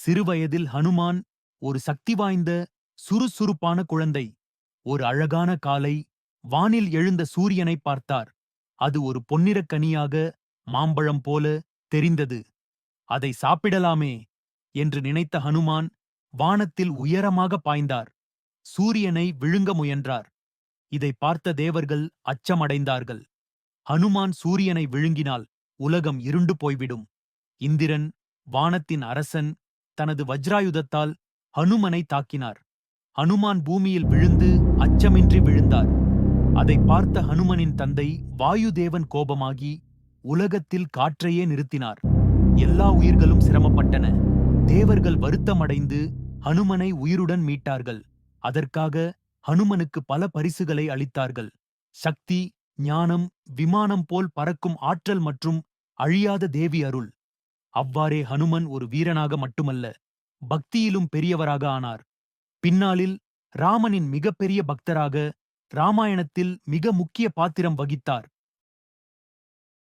சிறுவயதில் ஹனுமான் ஒரு சக்தி வாய்ந்த சுறுசுறுப்பான குழந்தை. ஒரு அழகான காலை வானில் எழுந்த சூரியனை பார்த்தார். அது ஒரு பொன்னிறக் கனியாக மாம்பழம் போல தெரிந்தது. அதை சாப்பிடலாமே என்று நினைத்த ஹனுமான் வானத்தில் உயரமாக பாய்ந்தார். சூரியனை விழுங்க முயன்றார். இதை பார்த்த தேவர்கள் அச்சமடைந்தார்கள். ஹனுமான் சூரியனை விழுங்கினால் உலகம் இருண்டு போய்விடும். இந்திரன், வானத்தின் அரசன், தனது வஜ்ராயுதத்தால் ஹனுமனை தாக்கினார். ஹனுமான் பூமியில் விழுந்து அச்சமின்றி விழுந்தார். அதை பார்த்த ஹனுமனின் தந்தை வாயுதேவன் கோபமாகி உலகத்தில் காற்றையே நிறுத்தினார். எல்லா உயிர்களும் சிரமப்பட்டன. தேவர்கள் வருத்தமடைந்து ஹனுமனை உயிருடன் மீட்டார்கள். அதற்காக ஹனுமனுக்கு பல பரிசுகளை அளித்தார்கள். சக்தி, ஞானம், விமானம் போல் பறக்கும் ஆற்றல் மற்றும் அழியாத தேவி அருள். அவ்வாறே ஹனுமன் ஒரு வீரனாக மட்டுமல்ல, பக்தியிலும் பெரியவராக ஆனார். பின்னாளில் ராமனின் மிகப்பெரிய பக்தராக ராமாயணத்தில் மிக முக்கிய பாத்திரம் வகித்தார்.